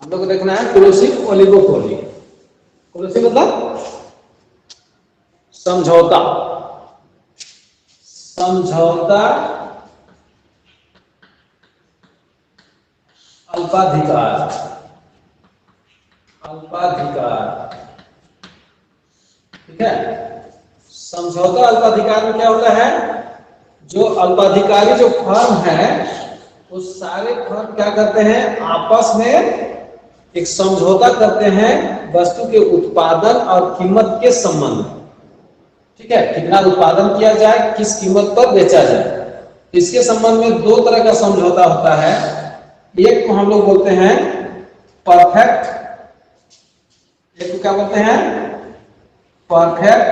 हम लोग को देखना है कोलोसिव ओलिगोपोली। कोलोसिव मतलब समझौता, समझौता अल्पाधिकार, अल्पाधिकार, ठीक है। समझौता अल्पाधिकार में क्या होता है, जो अल्पाधिकारी जो फर्म है वो सारे फर्म क्या करते हैं, आपस में एक समझौता करते हैं वस्तु के उत्पादन और कीमत के संबंध में, ठीक है। कितना उत्पादन किया जाए, किस कीमत पर बेचा जाए, इसके संबंध में दो तरह का समझौता होता है। एक को हम लोग बोलते हैं परफेक्ट, एक को क्या बोलते हैं, परफेक्ट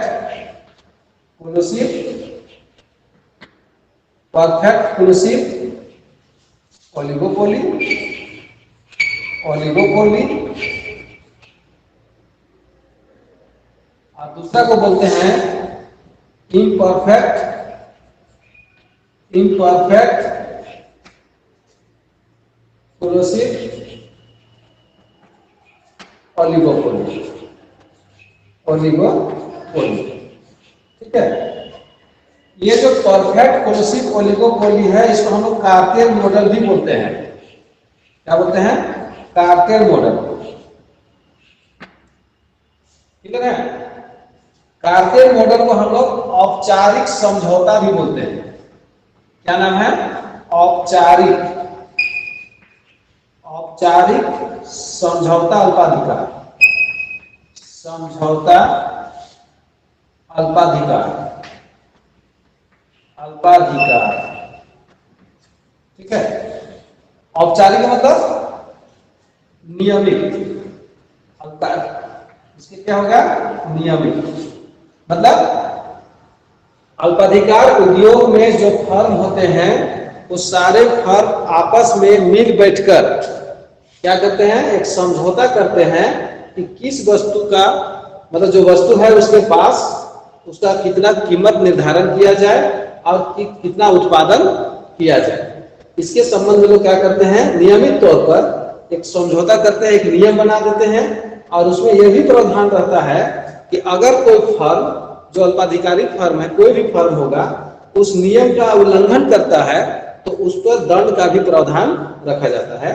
कोलोसिव, परफेक्ट कोलोसिव ओलिगोपोली, ओलिगोपोली, और दूसरा को बोलते हैं इम्परफेक्ट, इम्परफेक्ट कोलोसिव ओलिगोपोली, ओलिगोपोली, ठीक है। ये जो परफेक्ट कोलोसिव ओलिगोपोली है इसको हम लोग कार्टेल मॉडल भी बोलते हैं। क्या बोलते हैं, कार्टेल मॉडल, क्लियर है। कार्टेल मॉडल को हम लोग औपचारिक समझौता भी बोलते हैं। क्या नाम है, औपचारिक, औपचारिक समझौता अल्पाधिकार, समझौता अल्पाधिकार, अल्पाधिकार, ठीक है। औपचारिक मतलब नियमित, इसके क्या होगा, नियमित मतलब अल्पाधिकार उद्योग में जो फर्म होते हैं वो सारे फर्म आपस में मिल बैठकर क्या करते हैं, एक समझौता करते हैं कि किस वस्तु का, मतलब जो वस्तु है उसके पास उसका कितना कीमत निर्धारण किया जाए और कितना उत्पादन किया जाए। इसके संबंध में लोग क्या करते हैं, नियमित तौर पर एक समझौता करते हैं, एक नियम बना देते हैं, और उसमें यह भी प्रावधान रहता है कि अगर कोई फर्म जो अल्पाधिकारी फर्म है, कोई भी फर्म होगा, उस नियम का उल्लंघन करता है तो उस पर दंड का भी प्रावधान रखा जाता है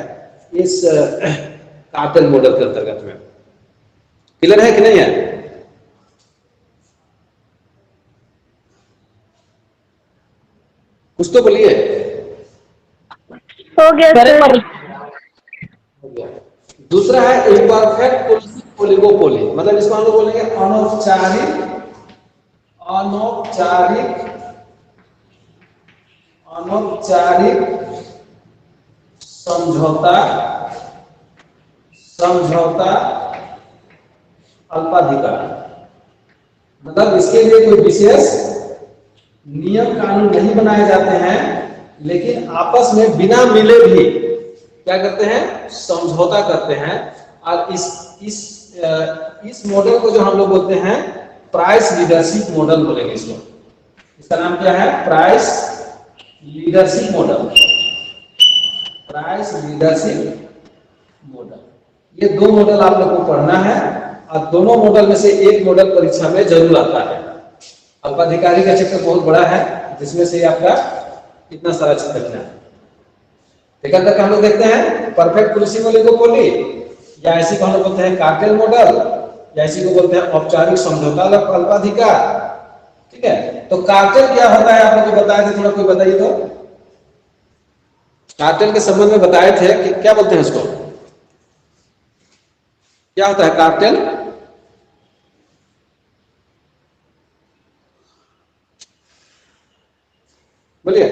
इस कार्टेल मॉडल के अंतर्गत में। क्लियर है कि नहीं है? कुछ तो बोलिए। हो गया सर। दूसरा है इम्परफेक्ट कोलोसिव ओलिगोपोली, मतलब इसको हम लोग बोलेंगे अनौपचारिक, अनौपचारिक, अनौपचारिक समझौता, समझौता अल्पाधिकार। मतलब इसके लिए कोई विशेष नियम कानून नहीं बनाए जाते हैं, लेकिन आपस में बिना मिले भी क्या करते हैं, समझौता करते हैं। और इस मॉडल को जो हम लोग बोलते हैं प्राइस लीडरशिप मॉडल बोलेंगे इसको। इसका नाम क्या है, price leadership model, price leadership model. ये दो मॉडल आप लोग को पढ़ना है और दोनों मॉडल में से एक मॉडल परीक्षा में जरूर आता है। अल्पाधिकारी का चैप्टर बहुत बड़ा है जिसमें से आपका इतना सारा चैप्टर है। लेकिन तक हम लोग देखते हैं परफेक्ट कोलोसिव ओलिगोपोली, या ऐसी को हम लोग बोलते हैं कार्टेल मॉडल, या ऐसी को बोलते हैं औपचारिक समझौता अल्पाधिकार, ठीक है। तो कार्टेल क्या होता है आप लोग को बताए थे, थोड़ा कोई बताइए तो। कार्टेल के संबंध में बताए थे कि क्या बोलते हैं उसको, क्या होता है कार्टेल? बोलिए।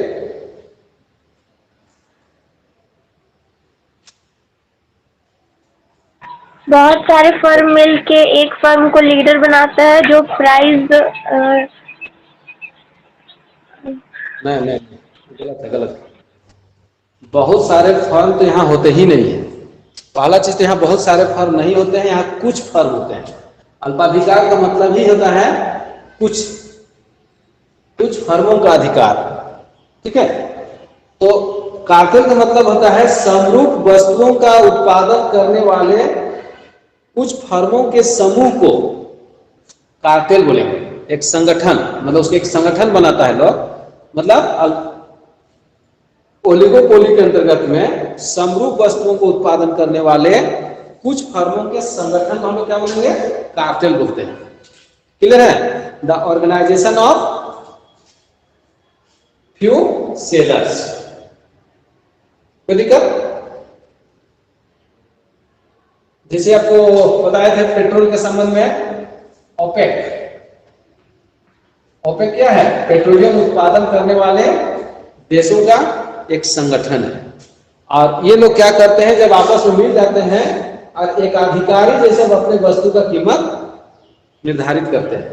बहुत सारे फर्म मिलके एक फर्म को लीडर बनाता है जो प्राइस नहीं, गलत है, गलत है। बहुत सारे फर्म तो यहाँ होते ही नहीं है। पहला चीज तो यहाँ बहुत सारे फर्म नहीं होते हैं, यहाँ कुछ फर्म होते हैं। अल्पाधिकार का मतलब ही होता है कुछ फर्मों का अधिकार, ठीक है। तो कार्टेल का मतलब होता है समरूप वस्तुओं का उत्पादन करने वाले कुछ फर्मों के समूह को कार्टेल बोलेंगे। एक संगठन, मतलब उसके एक संगठन बनाता है लोग, मतलब ओलिगोपोली के अंतर्गत में समरूप वस्तुओं को उत्पादन करने वाले कुछ फर्मों के संगठन को हम लोग क्या बोलेंगे? कार्टेल बोलते हैं। क्लियर है? The organisation of few sellers. कोई दिक्कत? जैसे आपको बताया था पेट्रोल के संबंध में, ओपेक। ओपेक क्या है? पेट्रोलियम उत्पादन करने वाले देशों का एक संगठन है। और ये लोग क्या करते हैं, जब आपस में मिल जाते हैं और एक अधिकारी जैसे अपने वस्तु का कीमत निर्धारित करते हैं,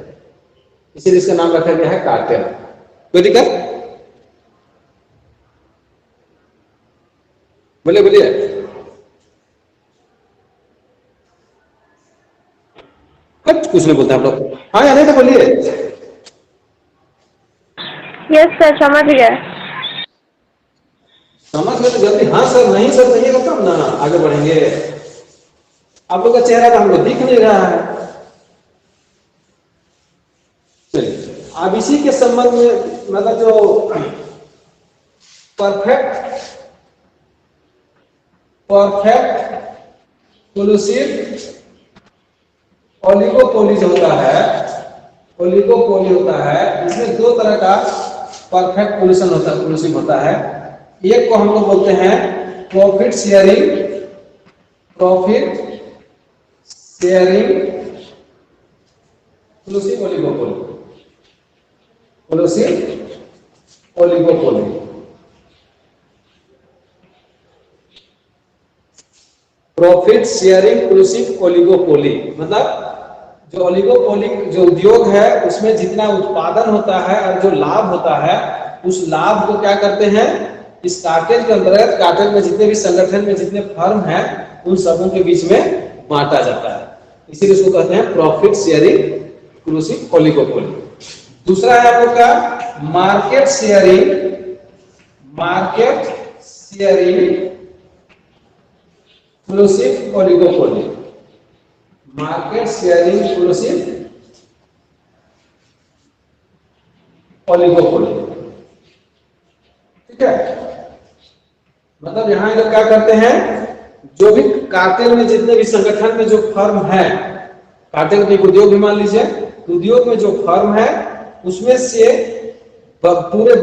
इसीलिए इसका नाम रखा गया है कार्टेल। कोई दिक्कत? बोलिए बोलिए। कुछ नहीं बोलते आप लोग? हाँ या नहीं तो बोलिए। यस सर, समझ गए। समझ गए तो जल्दी हाँ सर, नहीं सर कहिएगा तब ना आगे बढ़ेंगे। आप लोग का चेहरा तो हमको दिख नहीं रहा है। चलिए, अब इसी के संबंध में मतलब जो परफेक्ट क्लूसिव ओलिगोपोली जो होता है, ओलिगोपोली होता है, इसमें दो तरह का परफेक्ट क्लूसिव होता है। एक को हम लोग बोलते हैं profit sharing collusive oligopoly. Profit sharing collusive oligopoly मतलब जो ओलिगोपोली जो उद्योग है उसमें जितना उत्पादन होता है और जो लाभ होता है, उस लाभ को क्या करते हैं, इस कार्टेल के अंतर्गत, कार्टेल में जितने भी संगठन में जितने फर्म हैं उन सबों के बीच में बांटा जाता है। इसीलिए इसको कहते हैं प्रॉफिट शेयरिंग क्लूसिव ओलिगोपोली। दूसरा है आप लोग का market sharing collusive oligopoly. Market sharing collusive oligopoly. ठीक है, मतलब यहां लोग क्या करते हैं, जो भी कार्टेल में जितने भी संगठन में जो फर्म है, कार्टेल के उद्योग भी मान लीजिए, उद्योग में जो फर्म है उसमें से पूरे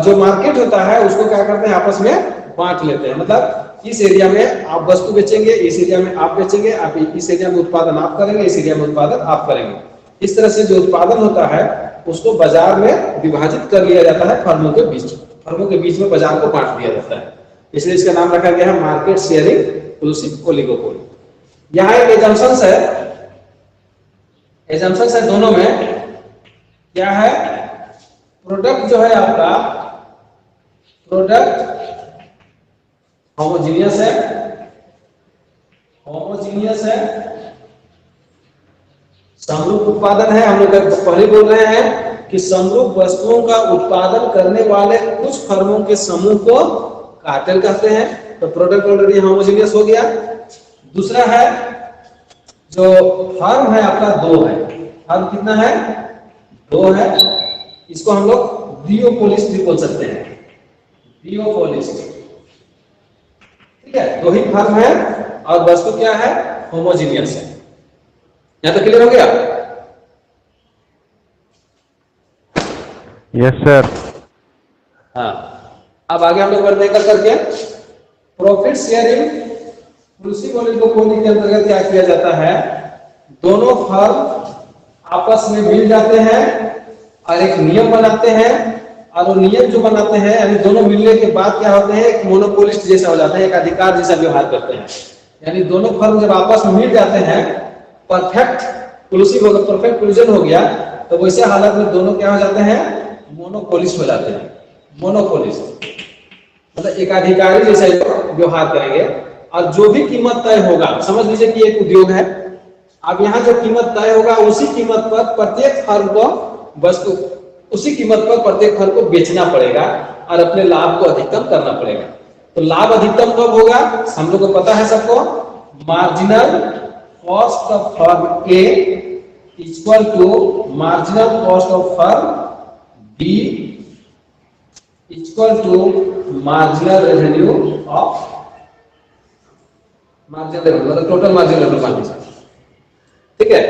जो मार्केट होता है उसको क्या करते हैं, आपस में बांट लेते हैं। मतलब इस एरिया में आप वस्तु बेचेंगे, इस एरिया में आप बेचेंगे, आप इस एरिया में उत्पादन आप करेंगे, इस एरिया में उत्पादन आप करेंगे। इस तरह से जो उत्पादन होता है उसको बाजार में विभाजित कर लिया जाता है, फर्मों के बीच में बाजार को बांट दिया जाता है। इसलिए इसका नाम रखा गया है मार्केट शेयरिंग क्लूसिव ओलिगोपोली। यहाँ एक एजम्पशंस है दोनों में। क्या है? प्रोडक्ट जो है आपका, प्रोडक्ट होमोजीनियस है, समरूप उत्पादन है। हम लोग पहले बोल रहे हैं कि समरूप वस्तुओं का उत्पादन करने वाले कुछ फर्मों के समूह को कार्टेल कहते हैं। तो प्रोडक्ट ऑलरेडी होमोजीनियस हो गया। दूसरा है जो फर्म है आपका, दो है। फर्म कितना है? दो है। इसको हम लोग डिओपोलिस भी बोल सकते हैं, डिओपोलिस। ठीक है, दो ही फर्म है और वस्तु क्या है? होमोजीनियस है। यहां तो क्लियर हो गया? Yes sir. हाँ, अब आगे हम लोग बढ़ते हैं करके प्रॉफिट शेयरिंग क्लूसिव ओलिगोपोली के अंतर्गत क्या किया जाता है, दोनों फर्म आपस में मिल जाते हैं और एक नियम बनाते हैं। और वो नियम जो बनाते हैं, यानी दोनों मिलने के बाद क्या होते हैं, एक मोनोपोलिस्ट जैसा हो जाता है, एक अधिकार जैसा व्यवहार करते हैं। यानी दोनों फर्म जब आपस में मिल जाते हैं, परफेक्ट क्लूजन हो गया, तो वैसे हालत में दोनों क्या हो जाते हैं, मोनोपोलिस्ट हो जाते हैं। मोनोपोलिस्ट मतलब एक अधिकारी जैसा व्यवहार करेंगे और जो भी कीमत तय होगा, समझ लीजिए कि एक उद्योग है, अब यहाँ जो कीमत तय होगा उसी कीमत पर प्रत्येक फर्म को वस्तु, उसी कीमत पर प्रत्येक फर्म को बेचना पड़ेगा। और अपने लाभ को अधिकतम करना पड़ेगा। तो लाभ अधिकतम कब होगा? हम लोग को पता है सबको, marginal cost of firm A equal to marginal cost of firm B equal to marginal revenue of marginal revenue, मतलब टोटल मार्जिनल रेवेन्यू। ठीक है,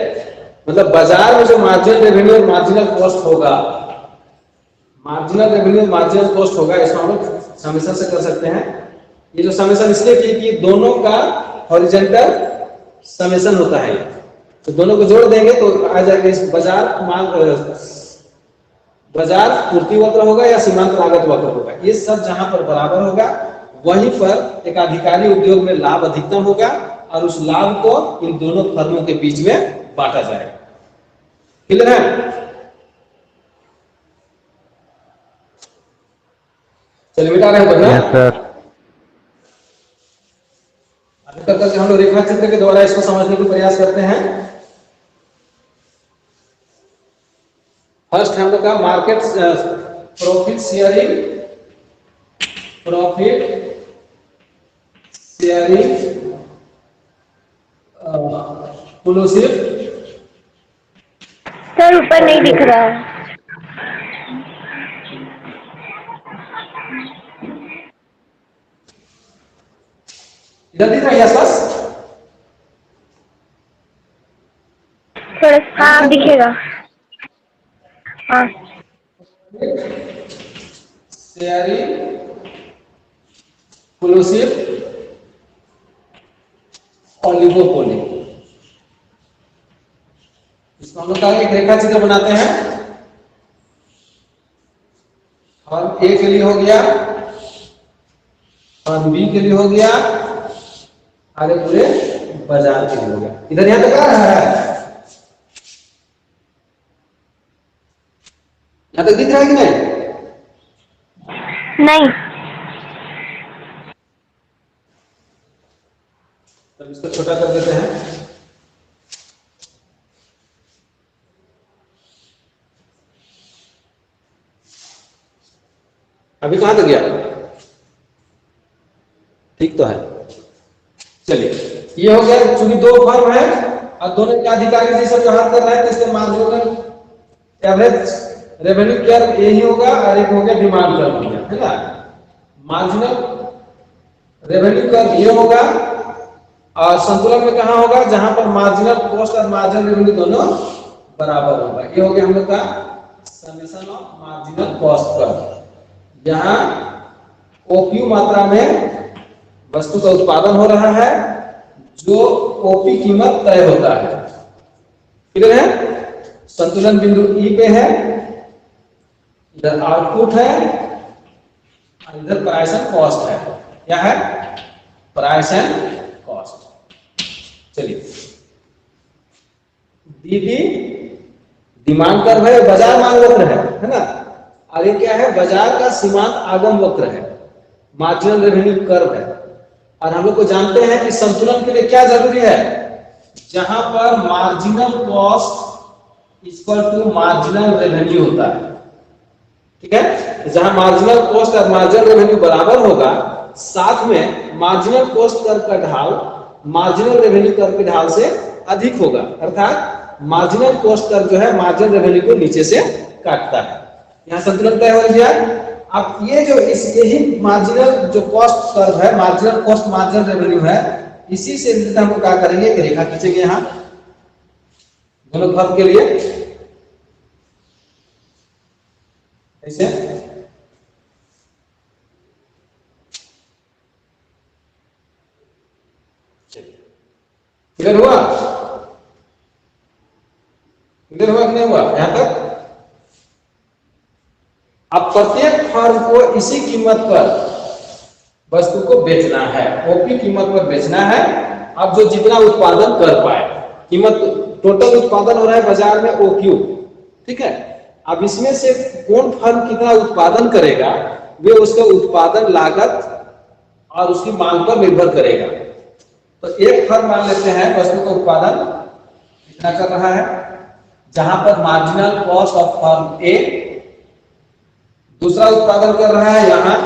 मतलब बाजार में जो मार्जिनल रेवेन्यू और मार्जिनल कॉस्ट होगा, मार्जिनल रेवेन्यू मार्जिनल कॉस्ट होगा, इसको हम लोग समेशन से कर सकते हैं। ये जो समेशन इसलिए की कि दोनों का हॉरिजॉन्टल समेशन होता है, तो दोनों को जोड़ देंगे तो आ जाएगा इस बाजार पूर्ति वक्र होगा या सीमांत लागत वक्र होगा। ये सब जहां पर बराबर होगा वहीं पर एक अधिकारी उद्योग में लाभ अधिकतम होगा और उस लाभ को इन दोनों फर्मों के बीच में बांटा जाएगा। क्लियर है? चलिए बेटा रहे बढ़िया। Yes sir. अभी तक हम लोग रेखा चित्र के द्वारा इसको समझने का प्रयास करते हैं। फर्स्ट हम लोग का market profit sharing inclusive. Sir ऊपर नहीं दिख रहा है। इधर दिख रहा है आसपास? थोड़ा हाँ दिखेगा। हाँ शेयरिंग इंक्लूसिव ओलिगोपोली। इसको हम लोग का एक रेखा चित्र बनाते हैं। फर्म ए के लिए हो गया, फर्म बी के लिए हो गया, आगे पूरे बाजार के लिए हो गया। इधर यहां तक आ रहा है? यहां तक दिख रहा है कि नहीं? नहीं। तब इसको छोटा कर देते हैं। अभी कहां तक गया? ठीक तो है। चलिए, ये हो गया। चूंकि दो फर्म है और दोनों के अधिकारी जी सब जहां कर रहे हैं, तो इसके मार्जिनल एवरेज रेवेन्यू कर्व यही होगा और एक हो गया डिमांड कर्व हो गया, है ना। मार्जिनल रेवेन्यू कर्व ये होगा और संतुलन में कहां होगा? जहां पर मार्जिनल कॉस्ट और मार्जिनल रेवेन्यू दोनों बराबर होगा। ये हो गया हम लोग का summation of marginal cost curve. जहां ओपी मात्रा में वस्तु का उत्पादन हो रहा है, जो ओपी कीमत तय होता है। क्लियर है? संतुलन बिंदु ई पे है, इधर आउटपुट है और इधर प्राइस एंड कॉस्ट है। क्या है? Price and cost. चलिए, दीदी डिमांड कर्व है, बाजार मांग वक्र है ना। और ये क्या है? बाजार का सीमांत आगम वक्र है, मार्जिनल रेवेन्यू कर्व है। और हम लोग को जानते हैं कि संतुलन के लिए क्या जरूरी है? जहां पर marginal cost equal to marginal revenue होता है। ठीक है, जहां मार्जिनल कॉस्ट और मार्जिनल रेवेन्यू बराबर होगा, साथ में मार्जिनल कॉस्ट कर्व का ढाल मार्जिनल रेवेन्यू कर्व के ढाल से अधिक होगा। अर्थात मार्जिनल कॉस्ट कर्व जो है मार्जिनल रेवेन्यू को नीचे से काटता है। यहां संतुलन तय हो गया। अब ये जो यही मार्जिनल जो कॉस्ट कर्व है, मार्जिनल कॉस्ट मार्जिनल रेवेन्यू है, इसी से रिलेटेड हम क्या करेंगे कि रेखा खींचेंगे यहां दोनों फर्म के लिए। ऐसे क्लियर हुआ? क्लियर हुआ कि नहीं हुआ यहां तक? अब प्रत्येक फर्म को इसी कीमत पर वस्तु को बेचना है, ओपी कीमत पर बेचना है। अब जो जितना उत्पादन कर पाए, कीमत टोटल उत्पादन हो रहा है बाजार में ओक्यू, ठीक है। अब इसमें से कौन फर्म कितना उत्पादन करेगा, वे उसका उत्पादन लागत और उसकी मांग पर निर्भर करेगा। तो एक फर्म मान लेते हैं वस्तु का उत्पादन कितना कर रहा है, जहां पर marginal cost of firm A दूसरा उत्पादन कर रहा है यहाँ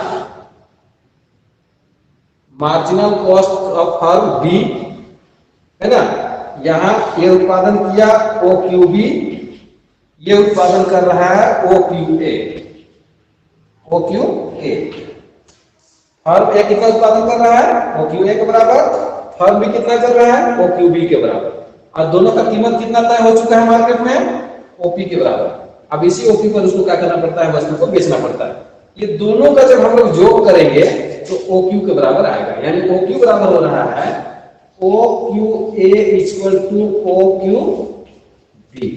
marginal cost of firm B, है ना। यहाँ ये उत्पादन किया ओ क्यू बी, ये उत्पादन कर रहा है O Q A. O Q A firm A कितना उत्पादन कर रहा है ओ क्यू ए के बराबर, फर्म बी कितना कर रहा है ओ क्यू बी के बराबर, और दोनों का कीमत कितना तय हो चुका है मार्केट में ओपी के बराबर। अब इसी ओपी पर उसको क्या करना पड़ता है, वस्तु को बेचना पड़ता है। ये दोनों का जब हम लोग जोड़ करेंगे तो ओ क्यू के बराबर आएगा, यानी ओ क्यू बराबर हो रहा है O Q A equal to O Q B,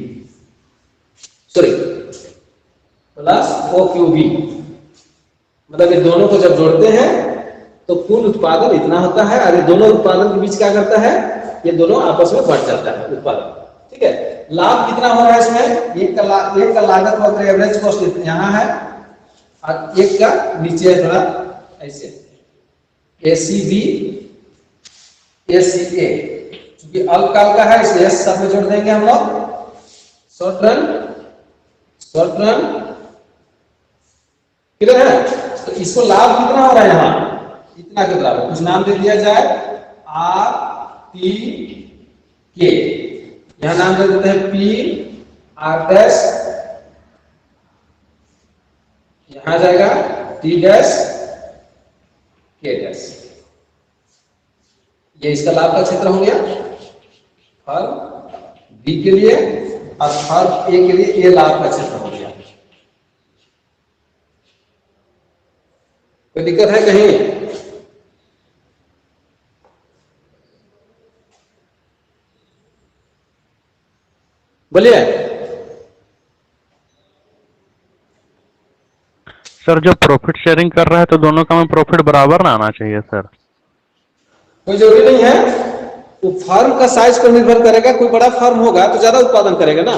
sorry plus O Q B. मतलब ये दोनों को जब जोड़ते हैं तो कुल उत्पादन इतना होता है, और ये दोनों उत्पादन के बीच क्या करता है, ये दोनों आपस में बढ़ जाता है उत्पादन। ठीक है, लाभ कितना हो रहा है इसमें, एक का लागत वक्र एवरेज कॉस्ट यहाँ है और एक का नीचे है थोड़ा ऐसे एसीबी एसीए, क्योंकि अल्पकाल का है इसलिए एस सब में जोड़ देंगे हम लोग। शॉर्ट रन क्लियर है। तो इसको लाभ कितना हो रहा है यहाँ इतना के बराबर, कुछ नाम दे दिया जाए आर टी के, यहां नाम दे देते हैं पी आर डैश, यहां जाएगा टी डैश के डैश। ये इसका लाभ का क्षेत्र हो गया फर्म बी के लिए, और फर्म ए के लिए ये लाभ का क्षेत्र हो गया। कोई दिक्कत है कहीं? बोलिए सर। जो प्रॉफिट शेयरिंग कर रहा है तो दोनों का में प्रॉफिट बराबर ना आना चाहिए सर। कोई जरूरी नहीं है, वो फर्म का साइज पर निर्भर करेगा। कोई बड़ा फर्म होगा तो ज्यादा उत्पादन करेगा ना,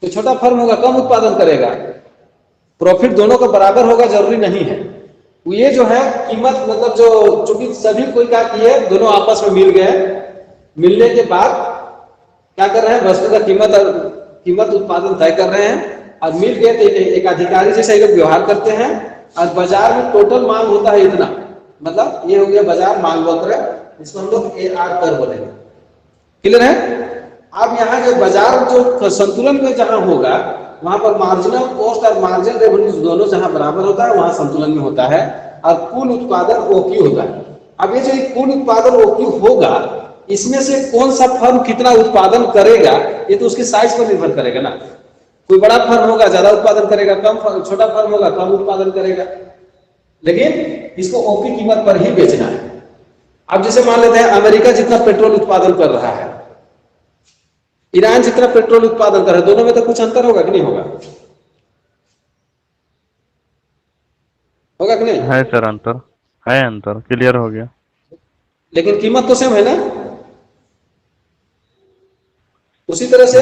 तो छोटा फर्म होगा कम उत्पादन करेगा। प्रॉफिट दोनों का बराबर होगा जरूरी नहीं है। ये जो है कीमत मतलब जो चूंकि सभी कोई क्या किए दोनों आपस में मिल गए, मिलने के बाद क्या कर रहे हैं वस्तु का कीमत उत्पादन तय कर रहे हैं, और मिल गए तो एक अधिकारी जैसे लोग व्यवहार करते हैं, और बाजार में टोटल मांग होता है इतना, मतलब ये हो गया बाजार मांग वक्र, इसको हम लोग AR कर बोलेंगे। क्लियर है। अब यहाँ जो बाजार जो संतुलन में जहां होगा वहां पर मार्जिनल कॉस्ट और मार्जिन रेवेन्यू दोनों जहां बराबर होता है वहां संतुलन में होता है, और कुल उत्पादन OQ होता है। अब ये जो कुल उत्पादन OQ होगा, इसमें से कौन सा फर्म कितना उत्पादन करेगा ये तो उसके साइज पर निर्भर करेगा ना। कोई बड़ा फर्म होगा ज्यादा उत्पादन करेगा, छोटा फर्म होगा कम उत्पादन करेगा, लेकिन इसको ओपी कीमत पर ही बेचना है। अब जैसे मान लेते हैं अमेरिका जितना पेट्रोल उत्पादन कर रहा है, ईरान जितना पेट्रोल उत्पादन कर रहा है, दोनों में तो कुछ अंतर होगा कि नहीं होगा? होगा कि नहीं? है सर अंतर, है अंतर, क्लियर हो गया। लेकिन कीमत तो सेम है ना। उसी तरह से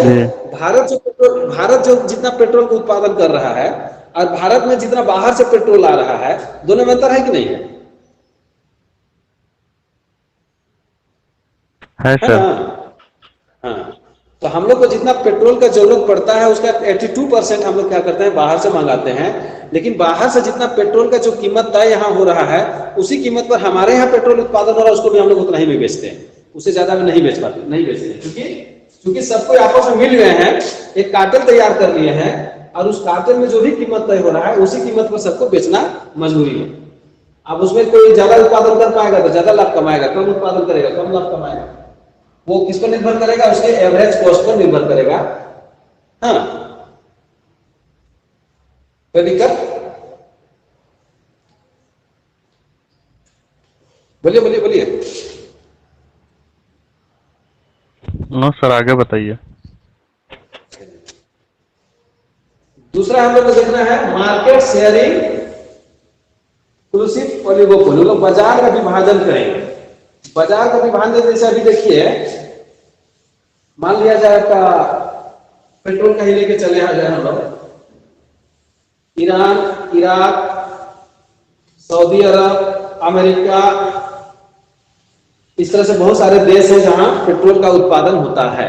भारत जो जितना पेट्रोल का उत्पादन कर रहा है और भारत में जितना बाहर से पेट्रोल आ रहा है, दोनों में अंतर है कि नहीं है? है सर। हाँ, तो हम लोग को जितना पेट्रोल का जरूरत पड़ता है उसका 82% हम लोग क्या करते हैं बाहर से मंगाते हैं, लेकिन बाहर से जितना पेट्रोल का जो कीमत तय यहाँ हो रहा है उसी कीमत पर हमारे यहाँ पेट्रोल उत्पादन हो रहा है, उसको भी हम लोग उतना ही में बेचते हैं, उससे ज्यादा में नहीं बेच पाते, नहीं बेचते हैं, क्योंकि सबको आपस में मिल गए हैं, एक कार्टेल तैयार कर लिए हैं, और उस कार्टेल में जो भी कीमत तय हो रहा है उसी कीमत पर सबको बेचना मजबूरी है। अब उसमें कोई ज्यादा उत्पादन कर पाएगा तो ज्यादा लाभ कमाएगा, कम उत्पादन करेगा कम लाभ कमाएगा। वो किस पर निर्भर करेगा? उसके एवरेज कॉस्ट पर निर्भर करेगा। हाँ, कोई दिक्कत? बोलिए बोलिए बोलिए। नो सर, आगे बताइए। दूसरा हम लोग को देखना है मार्केट शेयरिंग इंक्लूसिव ओलिगोपोली। लोग बाजार का विभाजन करेंगे। बाजार का विभाजन जैसे अभी देखिए, मान लिया जाए आपका पेट्रोल कहीं लेके चले आ जाए हम लोग, ईरान, इराक, सऊदी अरब, अमेरिका, इस तरह से बहुत सारे देश हैं जहां पेट्रोल का उत्पादन होता है।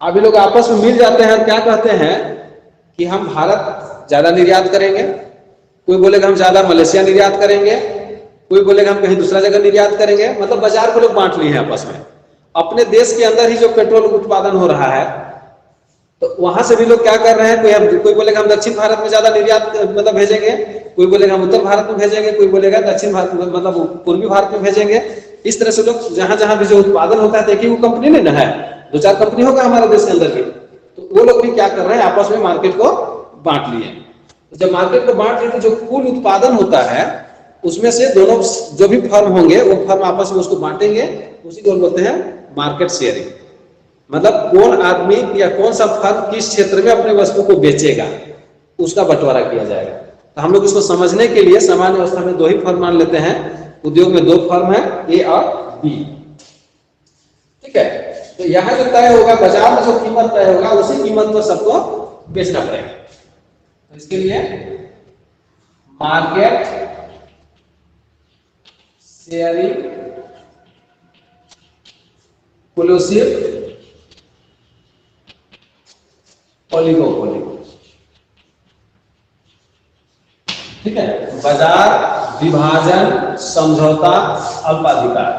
अभी लोग आपस में मिल जाते हैं और क्या कहते हैं कि हम भारत ज्यादा निर्यात करेंगे कोई बोलेगा हम ज्यादा मलेशिया निर्यात करेंगे, कोई बोलेगा हम कहीं दूसरा जगह निर्यात करेंगे। मतलब बाजार को लोग बांट लिए हैं आपस में। अपने देश के अंदर ही जो पेट्रोल उत्पादन हो रहा है, तो वहां से भी लोग क्या कर रहे हैं, कोई बोलेगा हम दक्षिण भारत में ज्यादा निर्यात मतलब भेजेंगे, कोई बोलेगा हम उत्तर भारत में भेजेंगे, कोई बोलेगा दक्षिण भारत मतलब पूर्वी भारत में भेजेंगे। इस तरह से लोग जहां जहां भी जो उत्पादन होता है, देखिए वो कंपनी नहीं ना है, 2-4 कंपनी होगा हमारे देश के अंदर की, तो वो लोग भी क्या कर रहे हैं, आपस में मार्केट को बांट लिए। जब मार्केट को बांट लिए तो जो कुल उत्पादन होता है उसमें से दोनों जो भी फर्म होंगे वो फर्म आपस में उसको बांटेंगे, उसी को बोलते हैं मार्केट शेयरिंग। मतलब कौन आदमी या कौन सा फर्म किस क्षेत्र में अपने वस्तु को बेचेगा उसका बंटवारा किया जाएगा। तो हम लोग इसको समझने के लिए सामान्य अवस्था में 2 ही फर्म मान लेते हैं। उद्योग में 2 फर्म है, ए और बी। ठीक है, तो यहां जो तय होगा, बाजार में जो कीमत तय होगा उसी कीमत पर सबको बेचना पड़ेगा। तो इसके लिए मार्केट शेयरिंग इंक्लूसिव ओलिगोपोली। ठीक है, बाजार विभाजन समझौता अल्पाधिकार।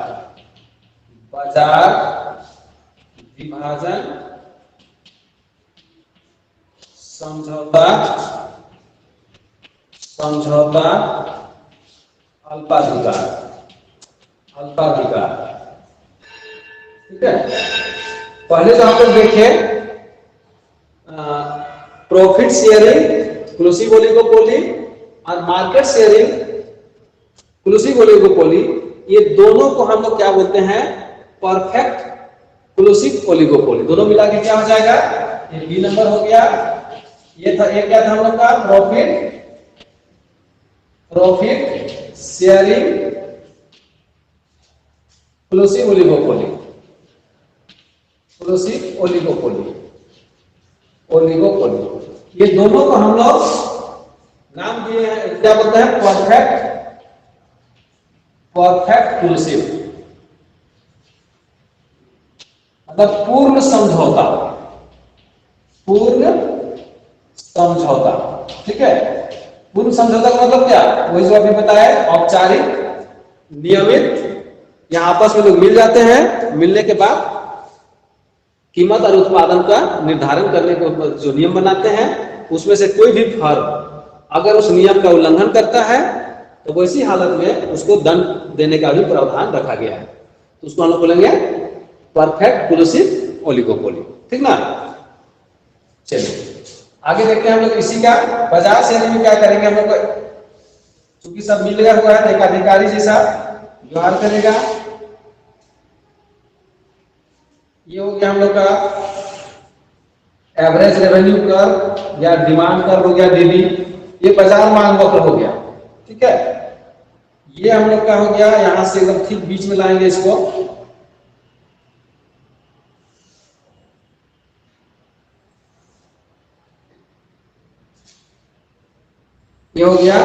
बाजार विभाजन समझौता अल्पाधिकार। ठीक है, पहले तो हम लोग देखे प्रॉफिट शेयरिंग इंक्लूसिव ओलिगोपोली और मार्केट शेयरिंग इंक्लूसिव ओलिगोपोली। ये दोनों को हम लोग क्या बोलते हैं, परफेक्ट इंक्लूसिव ओलिगोपोली। दोनों मिला के क्या हो जाएगा, ये बी नंबर हो गया। ये था, एक क्या था हम लोग का, प्रॉफिट शेयरिंग इंक्लूसिव ओलिगोपोली। ये दोनों को हम लोग नाम दिए हैं, क्या बोलते हैं, परफेक्ट इंक्लूसिव, मतलब पूर्ण समझौता। ठीक है, पूर्ण समझौता का मतलब क्या, वही जो अभी बताया, औपचारिक नियमित, यहां आपस में लोग मिल जाते हैं, मिलने के बाद कीमत और उत्पादन का निर्धारण करने को जो नियम बनाते हैं, उसमें से कोई भी फर्म अगर उस नियम का उल्लंघन करता है तो वैसी हालत में उसको दंड देने का भी प्रावधान रखा गया है। तो उसको हम लोग बोलेंगे परफेक्ट इंक्लूसिव ओलिगोपोली। ठीक ना, चलिए आगे देखते हैं हम लोग इसी का। बाजार शेयरिंग में क्या करेंगे हम लोग, चूंकि सब मिल गया हुआ है, एकाधिकारी जैसा व्यवहार करेगा। ये हो गया हम लोग का एवरेज रेवेन्यू कर या डिमांड कर हो गया, डीबी। ये बाजार मांग वक्र हो गया। ठीक है, ये हम लोग का हो गया, यहां से एकदम ठीक बीच में लाएंगे इसको। ये हो गया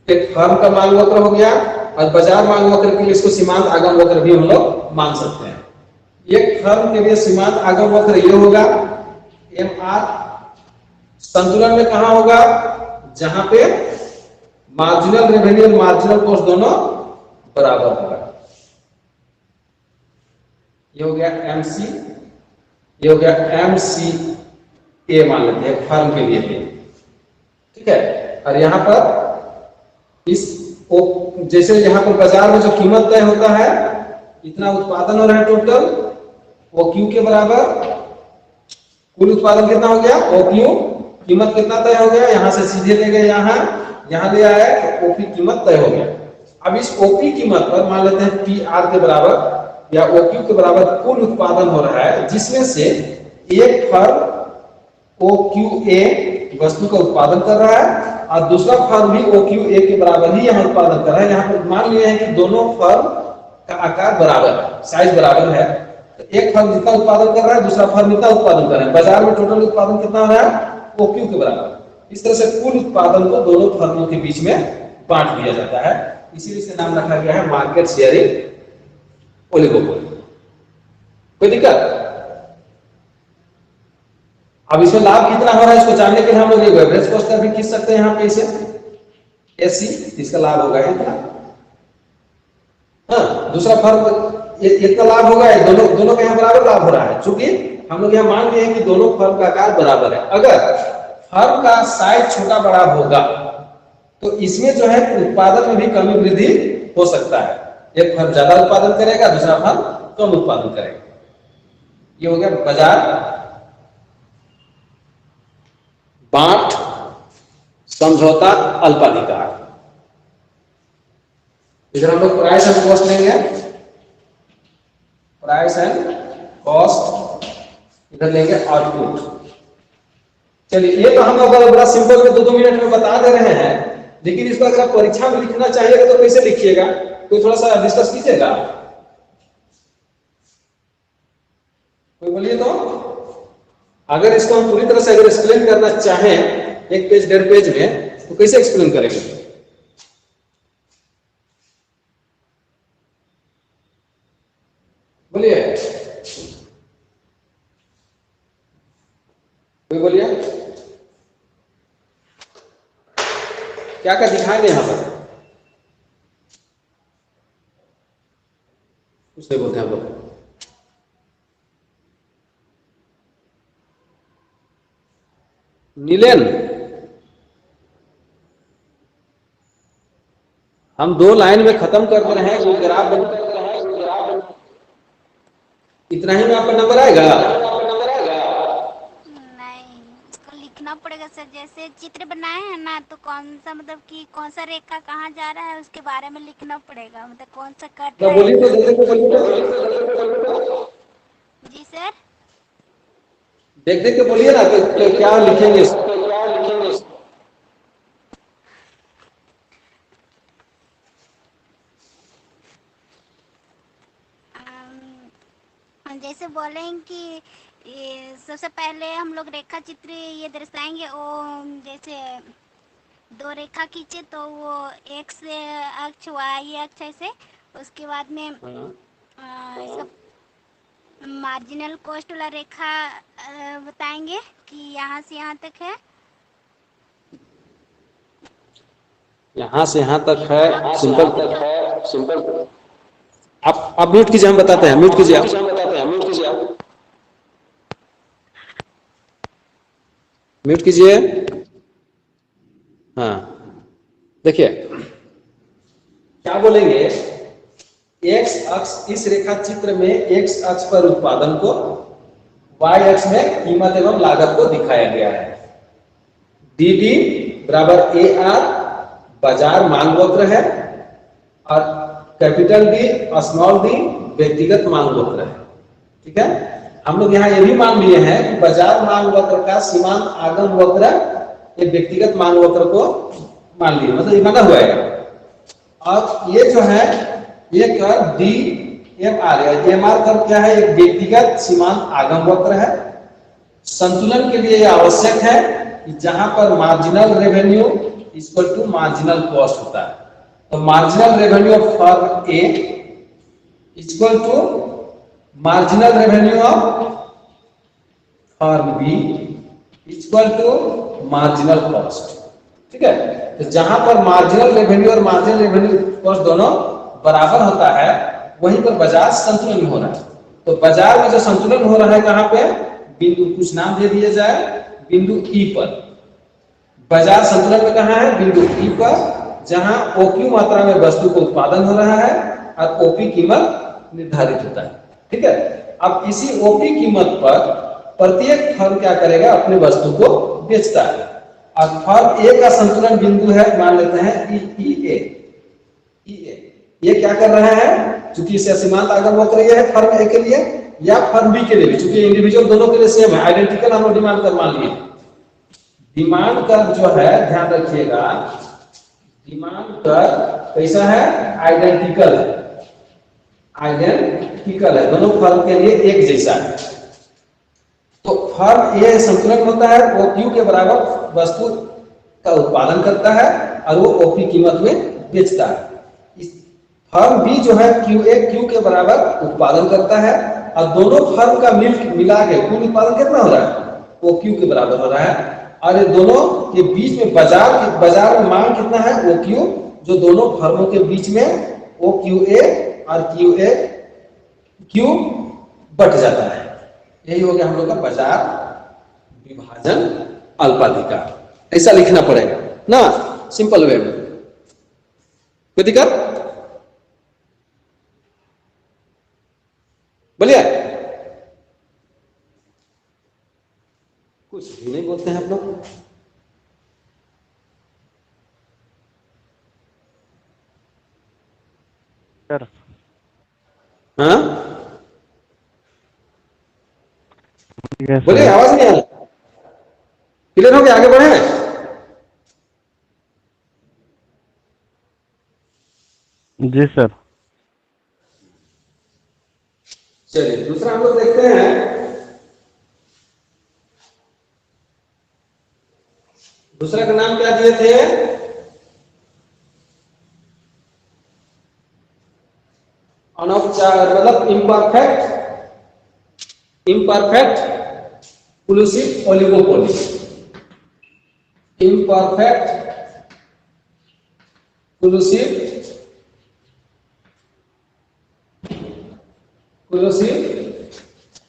एक फर्म का मांग वक्र हो गया, और बाजार मांग वक्र के लिए इसको सीमांत आगम वक्र भी हम लोग मान सकते हैं। एक फर्म के लिए सीमांत आगम वक्र ये होगा, MR संतुलन में कहां होगा, जहां पे मार्जिनल रेवेन्यू और मार्जिनल कॉस्ट दोनों बराबर होगा। ये हो गया MC, ये हो गया MCA मान लेते हैं फर्म के लिए भी। ठीक है, और यहां पर इस जैसे यहां पर बाजार में जो कीमत तय होता है, इतना उत्पादन हो रहा है टोटल, OQ के बराबर, कुल उत्पादन कितना हो गया, OQ, कीमत कितना तय हो गया, यहां से सीधे ले गए, यहां ले आया तो OP कीमत तय हो गया। अब इस OP कीमत पर मान लेते हैं PR के बराबर या OQ के बराबर कुल उत्पादन हो रहा है, जिसमें से एक फर्म OQA वस्तु का उत्पादन कर रहा है और दूसरा फर्म भी OQA के बराबर ही यहां उत्पादन कर रहा है। यहां पर मान लिया है कि दोनों फर्म का आकार बराबर है, साइज बराबर है। तो एक फर्म जितना उत्पादन कर रहा है, दूसरा फर्म इतना उत्पादन कर रहा है, बाजार में टोटल उत्पादन कितना हो रहा है, OQ के बराबर। इस तरह से कुल उत्पादन को दोनों फर्मों के बीच में बांट दिया जाता है, इसीलिए इसे नाम रखा गया है मार्केट शेयरिंग ओलिगोपोली। कोई दिक्कत? अब इसमें लाभ कितना हो रहा है इसको जानने के लिए हम लोग एवरेज कॉस्ट का भी खींच सकते हैं यहाँ पे इसे। AC, इसका लाभ होगा इतना। हाँ, दूसरा फर्म इतना लाभ होगा, दोनों दोनों का यहाँ बराबर लाभ हो रहा है। चूंकि हम लोग यहाँ मान लिए कि दोनों फर्म का आकार बराबर है। अगर फर्म का साइज छोटा बड़ा होगा तो इसमें जो है उत्पादन में भी कमी वृद्धि हो सकता है। एक फर्म ज्यादा उत्पादन करेगा, दूसरा फर्म कम उत्पादन करेगा। ये हो गया बाजार बांट समझौता अल्पाधिकार। इधर हम लोग प्राइस एंड कॉस्ट लेंगे, प्राइस एंड कॉस्ट, इधर लेंगे आउटपुट। चलिए, ये तो हम लोग बड़ा सिंपल में 2-2 मिनट में बता दे रहे हैं, लेकिन इसको अगर आप परीक्षा में लिखना चाहिएगा तो कैसे लिखिएगा, कोई थोड़ा सा डिस्कस कीजिएगा। कोई बोलिए तो। अगर इसको हम पूरी तरह से अगर एक्सप्लेन करना चाहें 1 पेज 1.5 पेज में, तो कैसे एक्सप्लेन करेंगे? बोलिए, कोई बोलिए। क्या क्या दिखाएंगे यहां पर? कुछ नहीं बोलते हम लोग। नीलेन, हम 2 लाइन में खत्म कर रहे हैं, कोई ग्राफ बना, इतना ही में आपका नंबर आएगा? नहीं, उसको लिखना पड़ेगा सर। जैसे चित्र बनाए हैं ना, तो कौन सा मतलब कि कौन सा रेखा कहाँ जा रहा है उसके बारे में लिखना पड़ेगा, मतलब कौन सा कट रहा है। बोलिए तो, बोलिए। जी सर, देख देख के बोलिए ना, तो क्या लिखेंगे? जैसे बोलें कि सबसे पहले हम लोग रेखा चित्र ये दर्शाएंगे। वो जैसे 2 रेखा खींचे तो वो x अक्ष y अक्ष ऐसे, उसके बाद में इसका मार्जिनल कॉस्ट वाला रेखा बताएंगे कि यहाँ से यहाँ तक है, यहाँ से यहाँ तक है। सिंपल। आप म्यूट कीजिए, हम बताते हैं। म्यूट कीजिए आप। म्यूट कीजिए। हाँ, देखिए क्या बोलेंगे। एक्स अक्ष, इस रेखा चित्र में एक्स अक्ष पर उत्पादन को, वाई अक्ष में कीमत एवं लागत को दिखाया गया है। डी बराबर ए आर बाजार मांग वक्र है, और कैपिटल डी स्मॉल डी व्यक्तिगत मांग वक्र है। ठीक है, हम लोग यहाँ ये भी मान लिए हैं कि बाजार मांग वक्र का सीमांत आगम वक्र ये व्यक्तिगत मांग वक्र को मान लिए, मतलब ये माना हुआ है। और ये जो है ये कर्व डी एम आर है। एम आर कर्व क्या है? एक व्यक्तिगत सीमांत आगम वक्र है। संतुलन के लिए यह आवश्यक है कि जहां पर marginal revenue equal to marginal cost होता है, तो marginal revenue of firm A equal to marginal revenue of firm B equal to marginal cost. ठीक है, तो जहां पर मार्जिनल रेवेन्यू और मार्जिनल रेवेन्यू कॉस्ट दोनों बराबर होता है, वहीं पर बाजार संतुलन में हो रहा है। तो बाजार में जो संतुलन हो रहा है कहां पे? बिंदु, कुछ नाम दे दिया जाए, बिंदु ई पर। बाजार संतुलन में कहां है? बिंदु ई पर, जहां ओक्यू मात्रा में वस्तु को उत्पादन हो रहा है और ओपी कीमत निर्धारित होता है। ठीक है, अब इसी ओपी कीमत पर प्रत्येक फर्म क्या करेगा? अपनी वस्तु को बेचता है। और फर्म ए का संतुलन बिंदु है, मान लेते हैं ई ए। ये क्या कर रहा है? चूंकि इसे सीमांत आगम वक्र ये है फर्म ए के लिए या फर्म बी के लिए भी, चूंकि इंडिविजुअल दोनों के लिए सेम है, आइडेंटिकल हम लोग डिमांड कर मान लिए। डिमांड कर जो है, ध्यान रखिएगा, डिमांड कर कैसा है? आइडेंटिकल है। आइडेंटिकल है, दोनों फर्म के लिए एक जैसा है। तो फर्म ए संतुलन होता है, वो क्यू के बराबर वस्तु का उत्पादन करता है और वो ओपी कीमत में बेचता है। फर्म बी जो है क्यू ए क्यू के बराबर उत्पादन करता है, और दोनों फर्म का मिला के कुल उत्पादन कितना हो रहा है? वो क्यू के बराबर हो रहा है। और ये दोनों के बीच में बाजार में मांग कितना है, ओ क्यू, जो दोनों फर्मों के बीच में ओ क्यू ए और क्यू बट जाता है। यही हो गया हम लोग का बाजार विभाजन अल्पाधिकार। ऐसा लिखना पड़ेगा ना, सिंपल वे में। कोई दिक्कत? बोलिए। कुछ भी नहीं बोलते हैं आप लोग। सर हाँ यस बोलिए, सर। आवाज नहीं आ रहा। क्लियर हो गया? आगे बढ़े। जी सर। चलिए दूसरा हम लोग देखते हैं। दूसरा का नाम क्या दिए थे? अनौपचारिक, मतलब imperfect collusive oligopoly. Imperfect collusive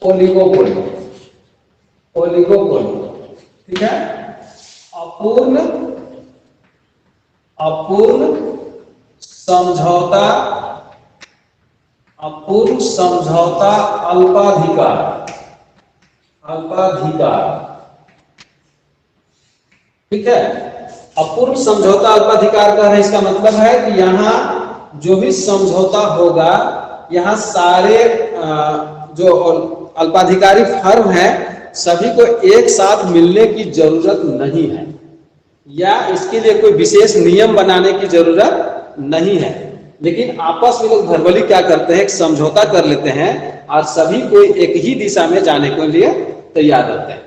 oligopoly. ठीक है। अपूर्ण समझौता अल्पाधिकार। ठीक है। अपूर्ण समझौता अल्पाधिकार का है, इसका मतलब है कि यहाँ जो भी समझौता होगा, यहाँ सारे जो अल्पाधिकारी फर्म है सभी को एक साथ मिलने की जरूरत नहीं है, या इसके लिए कोई विशेष नियम बनाने की जरूरत नहीं है। लेकिन आपस में लोग वर्बली क्या करते हैं, एक समझौता कर लेते हैं और सभी को एक ही दिशा में जाने के लिए तैयार रहते हैं।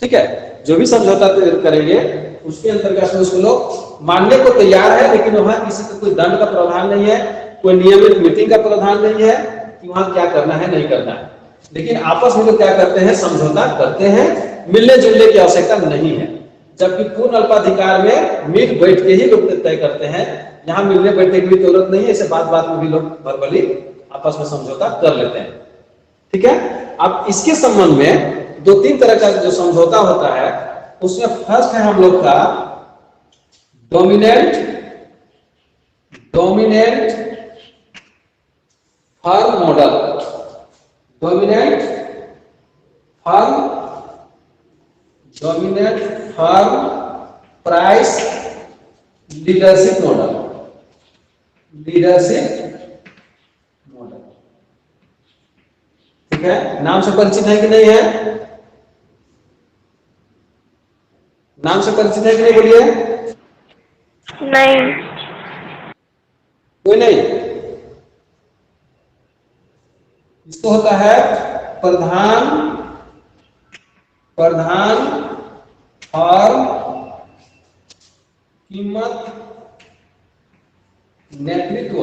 ठीक है। जो भी समझौता करेंगे उसके अंतर्गत उसको लोग मानने को तैयार है, लेकिन वहां किसी का कोई दंड का प्रावधान नहीं है, कोई नियमित मीटिंग का प्रावधान नहीं है कि वहां क्या करना है नहीं करना है। लेकिन आपस में लोग क्या करते हैं, समझौता करते हैं, मिलने जुलने की आवश्यकता नहीं है। जबकि पूर्ण अल्पाधिकार में मिल बैठ के ही लोग तय करते हैं, यहाँ मिलने बैठने की भी जरूरत नहीं है। ऐसे बात में भी लोग वर्बली आपस में समझौता कर लेते हैं। ठीक है। अब इसके संबंध में 2-3 तरह का जो समझौता होता है, उसमें फर्स्ट है हम लोग का dominant firm model. Dominant firm price leadership model. ठीक है। नाम से परिचित है कि नहीं है? नाम से परिचित है कि नहीं, बोलिए। नहीं। कोई नहीं। इसको होता है प्रधान फर्म कीमत नेतृत्व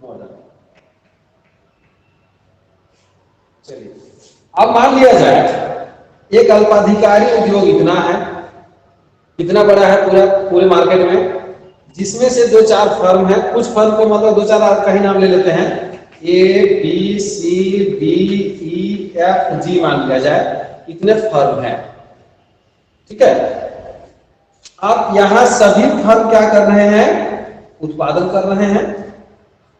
मॉडल। चलिए अब मान लिया जाए एक अल्पाधिकारी उद्योग इतना है, कितना बड़ा है पूरे मार्केट में, जिसमें से 2-4 फर्म है। कुछ फर्म को मतलब 2-4 का ही नाम ले लेते हैं, A, B, C, D, E, F, G मान लिया जाए, इतने फर्म है। ठीक है। अब यहाँ सभी फर्म क्या कर रहे हैं, उत्पादन कर रहे हैं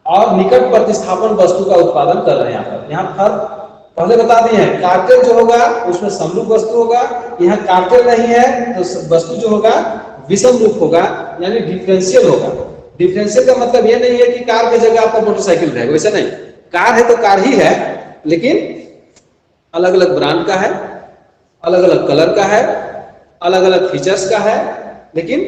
और निकट प्रतिस्थापन वस्तु का उत्पादन कर रहे हैं। यहाँ फर्म पहले बता दिए हैं, कार्टेल जो होगा उसमें समरूप वस्तु होगा, यहाँ कार्टेल नहीं है तो वस्तु जो होगा विषम रूप होगा, यानी डिफरेंशियल होगा। डिफरेंशियल का मतलब ये नहीं है कि कार की जगह आपका मोटरसाइकिल रहेगा, वैसा नहीं। कार है तो कार ही है, लेकिन अलग अलग ब्रांड का है, अलग अलग कलर का है, अलग अलग फीचर्स का है, लेकिन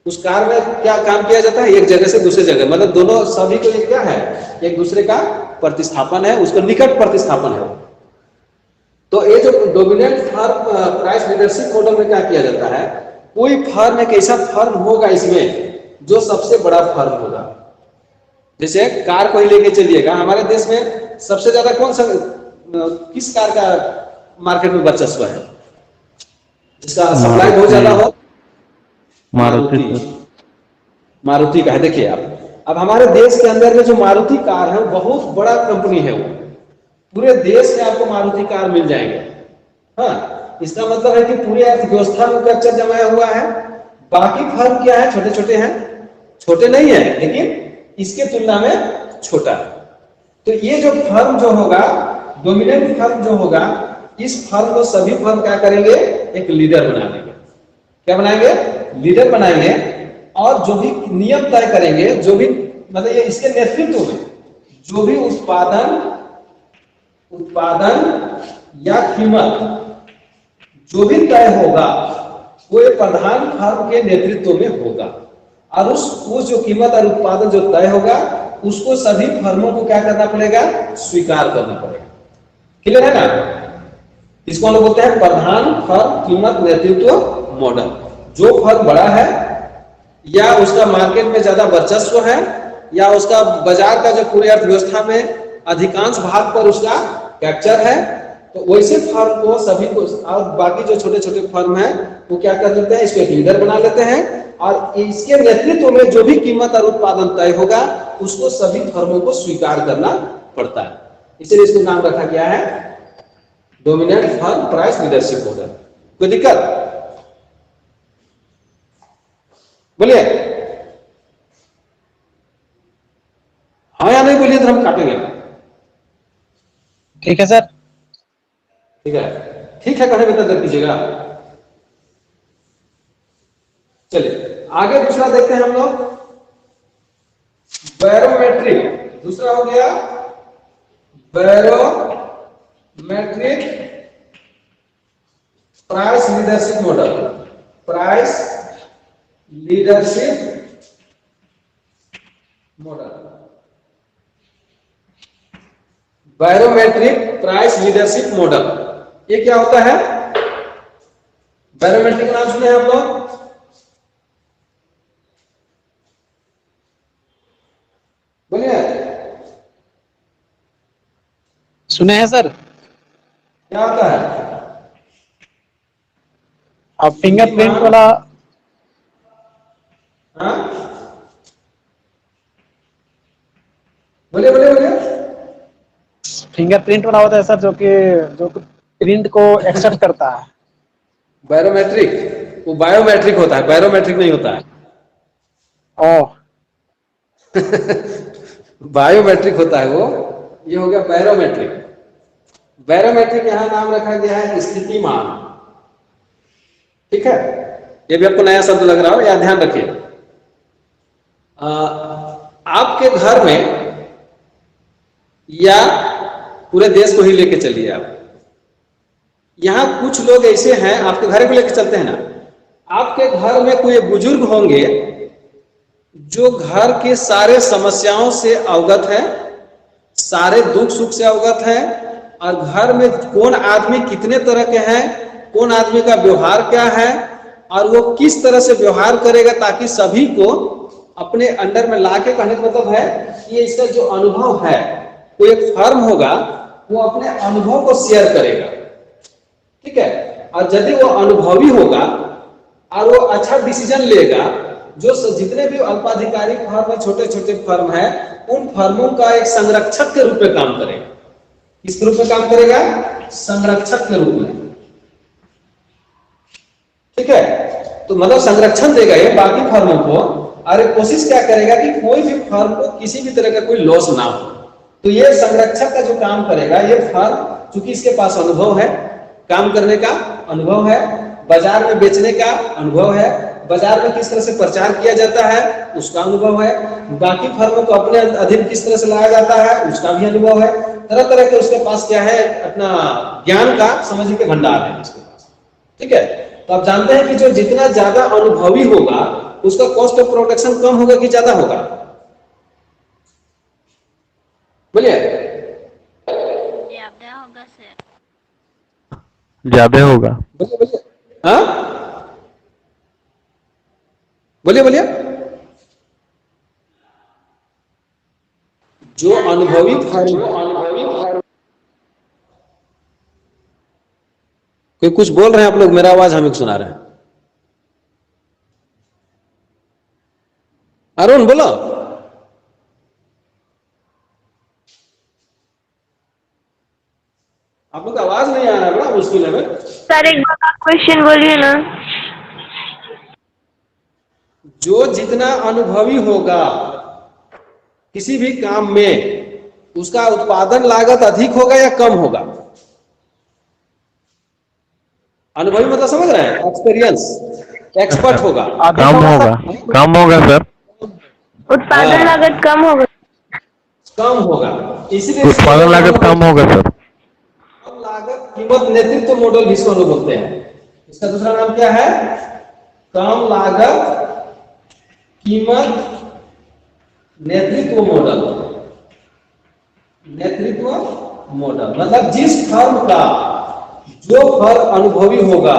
उस कार में क्या काम किया जाता है, एक जगह से दूसरे जगह, मतलब दोनों सभी को ये क्या है, एक दूसरे का प्रतिस्थापन है, उसका निकट प्रतिस्थापन है। तो ये जो dominant firm price leadership model में क्या किया जाता है, कोई फर्म एक ऐसा फर्म होगा इसमें जो सबसे बड़ा फर्म होगा। जैसे कार को ही लेके चलिएगा, हमारे देश में सबसे ज्यादा कौन सा किस कार का मार्केट में वर्चस्व है, जिसका सप्लाई बहुत ज्यादा हो? मारुति सर। मारुति का है। देखिए आप, अब हमारे देश के अंदर में जो मारुति कार है वो बहुत बड़ा कंपनी है, वो पूरे देश में आपको मारुति कार मिल जाएंगे। हाँ, इसका मतलब है कि पूरी अर्थव्यवस्था में कैप्चर जमाया हुआ है। बाकी फर्म क्या है, छोटे छोटे हैं, छोटे नहीं है लेकिन इसके तुलना में छोटा है। तो ये जो फर्म जो होगा, डोमिनेंट फर्म जो होगा, इस फर्म को सभी फर्म क्या करेंगे, एक लीडर बना देंगे। क्या बनाएंगे? लीडर बनाएंगे। और जो भी नियम तय करेंगे, जो भी मतलब ये इसके नेतृत्व में जो भी उत्पादन या कीमत जो भी तय होगा वो एक प्रधान फर्म के नेतृत्व में होगा। और उस जो कीमत और उत्पादन जो तय होगा उसको सभी फर्मों को क्या करना पड़ेगा, स्वीकार करना पड़ेगा। क्लियर है ना? इसको हम लोग बोलते हैं प्रधान फर्म कीमत नेतृत्व मॉडल। जो फर्म बड़ा है या उसका मार्केट में ज्यादा वर्चस्व है या उसका बाजार का जो पूरी अर्थव्यवस्था में अधिकांश भाग पर उसका कैप्चर है, तो वैसे फर्म को सभी को, और बाकी जो छोटे छोटे फर्म है वो क्या कर लेते हैं, इसको एक लीडर बना लेते हैं और इसके नेतृत्व में जो भी कीमत और उत्पादन तय होगा उसको सभी फर्मों को स्वीकार करना पड़ता है। इसलिए इसको नाम रखा गया है dominant firm price leadership model. कोई दिक्कत? बोलिए हाँ या नहीं, बोलिए तो हम काटेंगे। ठीक है सर। ठीक है, ठीक है, कहने में इतना देर कीजिएगा। चलिए आगे दूसरा देखते हैं हम लोग, बैरोमेट्रिक। दूसरा हो गया barometric price leadership model. Price leadership model, barometric price leadership model. ये क्या होता है? बैरोमेट्रिक नाम सुने आप लोग? बोलिए। सुने हैं सर। क्या होता है? आप फिंगरप्रिंट वाला। हाँ, बोलिए बोलिए बोलिए। फिंगरप्रिंट वाला होता है सर, जो प्रिंट को एक्सेप्ट करता है। बैरोमेट्रिक वो बायोमेट्रिक होता है, बैरोमेट्रिक नहीं होता है। ओह। बायोमेट्रिक होता है वो, ये हो गया बैरोमेट्रिक। बैरोमेट्रिक यहां नाम रखा गया है स्थितिमान। ठीक है, ये भी आपको नया शब्द लग रहा हो, या ध्यान रखिए। आपके घर में या पूरे देश को ही लेके चलिए आप, यहां कुछ लोग ऐसे हैं, आपके घर को लेके चलते हैं ना, आपके घर में कोई बुजुर्ग होंगे जो घर के सारे समस्याओं से अवगत है, सारे दुख सुख से अवगत है, और घर में कौन आदमी कितने तरह के हैं, कौन आदमी का व्यवहार क्या है, और वो किस तरह से व्यवहार करेगा ताकि सभी को अपने अंडर में लाके, कहने का मतलब है कि ये इसका जो अनुभव है, कोई एक फर्म होगा वो अपने अनुभव को शेयर करेगा। ठीक है, और यदि वो अनुभवी होगा और वो अच्छा डिसीजन लेगा, जो जितने भी अल्पाधिकारी फर्म है, छोटे छोटे फर्म है, उन फर्मों का एक संरक्षक के रूप में काम करेगा। किस रूप में काम करेगा? संरक्षक के रूप में। ठीक है, तो मतलब संरक्षण देगा ये बाकी फर्मों को, और कोशिश क्या करेगा कि कोई भी फर्म को किसी भी तरह का कोई लॉस ना हो। तो ये संरक्षक का जो काम करेगा, ये फर्म चूंकि इसके पास अनुभव है, काम करने का अनुभव है, बाजार में बेचने का अनुभव है, बाजार में किस तरह से प्रचार किया जाता है उसका अनुभव है, बाकी फर्मों को अपने अधीन किस तरह से लाया जाता है उसका भी अनुभव है, तरह तरह के उसके पास क्या है, अपना ज्ञान का समझ के भंडार है उसके पास। ठीक है, तो आप जानते हैं कि जो जितना ज्यादा अनुभवी होगा उसका कॉस्ट ऑफ प्रोडक्शन कम होगा कि ज्यादा होगा? बोलिए। ज्यादा होगा सर। ज्यादा होगा। बोलिए बोलिए। हाँ, बोलिए बोलिए। जो अनुभवी फर्म, कोई कुछ बोल रहे हैं आप लोग, मेरा आवाज हमें सुना रहे हैं। अरुण बोलो। आप लोग का आवाज नहीं आ रहा है, बड़ा मुश्किल है। सर एक बार क्वेश्चन बोलिए ना। जो जितना अनुभवी होगा किसी भी काम में, उसका उत्पादन लागत अधिक होगा या कम होगा? अनुभवी मतलब समझ रहे हैं? एक्सपीरियंस, एक्सपर्ट होगा। कम होगा सर। उत्पादन लागत कम होगा। कम होगा, इसलिए उत्पादन लागत कम होगा सर। कम लागत कीमत नेतृत्व मॉडल भी इसको लोग बोलते हैं। इसका दूसरा नाम क्या है? कम लागत कीमत नेतृत्व मॉडल। नेतृत्व मॉडल मतलब जिस फर्म का जो फर्म अनुभवी होगा,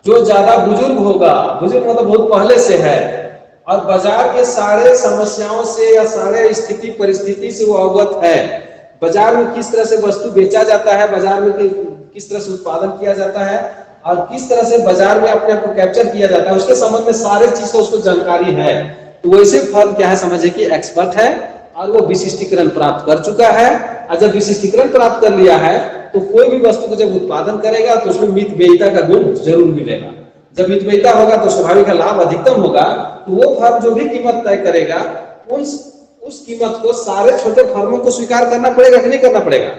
जो ज्यादा बुजुर्ग होगा, बुजुर्ग मतलब बहुत पहले से है, और बाजार के सारे समस्याओं से या सारे स्थिति परिस्थिति से वो अवगत है, बाजार में किस तरह से वस्तु बेचा जाता है, बाजार में किस तरह से उत्पादन किया जाता है, और किस तरह से बाजार में अपने आप को कैप्चर किया जाता है, उसके संबंध में सारे चीज का उसको जानकारी है। तो वैसे फर्म क्या है, समझे कि एक्सपर्ट है और वो विशिष्टीकरण प्राप्त कर चुका है। और जब विशिष्टीकरण प्राप्त कर लिया है तो कोई भी वस्तु को जब उत्पादन करेगा तो उसमें मितव्ययिता का गुण जरूर मिलेगा। जब मितव्ययिता होगा तो स्वाभाविक लाभ अधिकतम होगा। तो वो फर्म जो भी कीमत तय करेगा उस कीमत को सारे छोटे फर्मों को स्वीकार करना पड़ेगा कि नहीं करना पड़ेगा?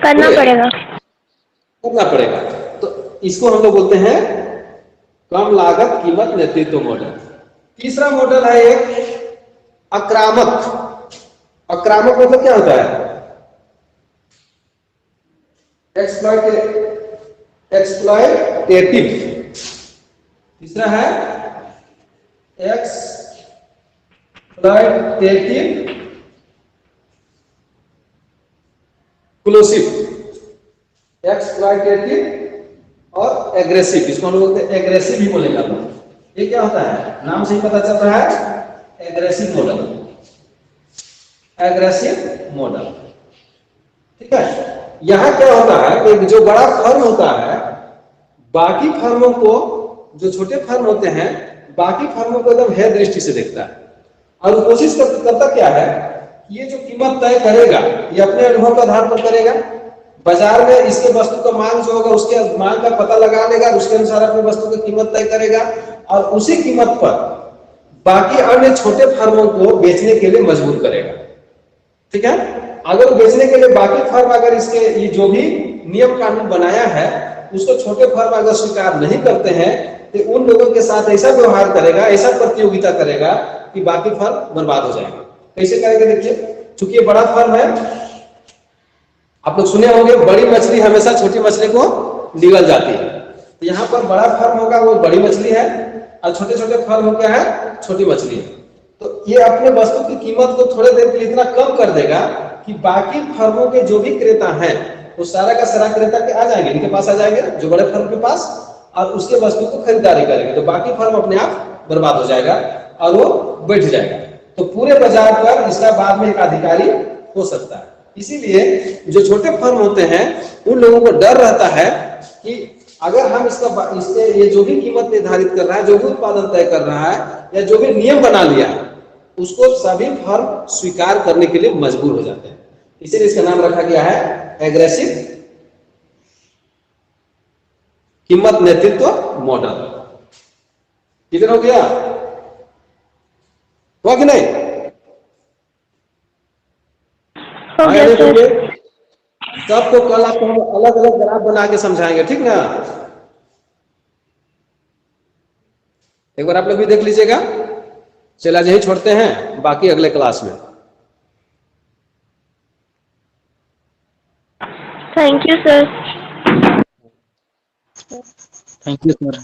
करना पड़ेगा। करना पड़ेगा। तो इसको हम लोग बोलते हैं कम लागत कीमत नेतृत्व मॉडल। तीसरा मॉडल है एक आक्रामक। आक्रामक मतलब क्या होता है? एक्सप्लॉयटेटिव। तीसरा है एक्सप्लॉयटेटिव एक्सक्लूसिव। एक्सप्लॉयटेटिव और एग्रेसिव, इसको हम बोलते हैं एग्रेसिव ही बोलेगा लोग। ये क्या होता है? नाम से ही पता चल रहा है, एग्रेसिव मॉडल। एग्रेसिव मॉडल, ठीक है। यहां क्या होता है कि जो बड़ा फर्म होता है बाकी फर्मों को, जो छोटे फर्म होते हैं बाकी फर्मों को एकदम है दृष्टि से देखता है और कोशिश करता क्या है, ये जो कीमत तय करेगा ये अपने अनुभव के आधार पर करेगा। बाजार में इसके वस्तु का मांग जो होगा उसके मांग का पता लगा लेगा, उसके अनुसार अपनी वस्तु की कीमत तय करेगा और उसी कीमत पर बाकी अन्य छोटे फर्मों को बेचने के लिए मजबूर करेगा। ठीक है। अगर बेचने के लिए बाकी फर्म अगर इसके ये जो भी नियम कानून बनाया है उसको छोटे फर्म अगर स्वीकार नहीं करते हैं तो उन लोगों के साथ ऐसा व्यवहार करेगा, ऐसा प्रतियोगिता करेगा कि बाकी फर्म बर्बाद हो जाएगा। कैसे करेगा? देखिए, चूंकि बड़ा फर्म है, आप लोग सुने होंगे बड़ी मछली हमेशा छोटी मछली को निगल जाती है। तो यहाँ पर बड़ा फर्म होगा वो बड़ी मछली है और छोटे छोटे फर्म हो क्या है, छोटी मछली है। तो ये अपने वस्तु की कीमत को थोड़े देर के लिए इतना कम कर देगा कि बाकी फर्मों के जो भी क्रेता हैं वो सारा का सारा क्रेता के आ जाएंगे, इनके पास आ जाएंगे जो बड़े फर्म के पास, और उसके वस्तु को खरीदारी करेंगे। तो बाकी फर्म अपने आप बर्बाद हो जाएगा और वो बैठ जाएगा। तो पूरे बाजार पर इसका बाद में एक अधिकारी हो सकता है। इसीलिए जो छोटे फर्म होते हैं उन लोगों को डर रहता है कि अगर हम इसके ये जो भी कीमत निर्धारित कर रहा है, जो भी उत्पादन तय कर रहा है या जो भी नियम बना लिया है उसको सभी फर्म स्वीकार करने के लिए मजबूर हो जाते हैं। इसीलिए इसका नाम रखा गया है एग्रेसिव कीमत नेतृत्व मॉडल। किधर हो गया? हुआ कि नहीं? सबको कल आपको हम अलग अलग ग्राफ बना के समझाएंगे, ठीक ना? एक बार आप लोग भी देख लीजिएगा। चलिए आज यही छोड़ते हैं, बाकी अगले क्लास में। Thank you sir. Thank you sir.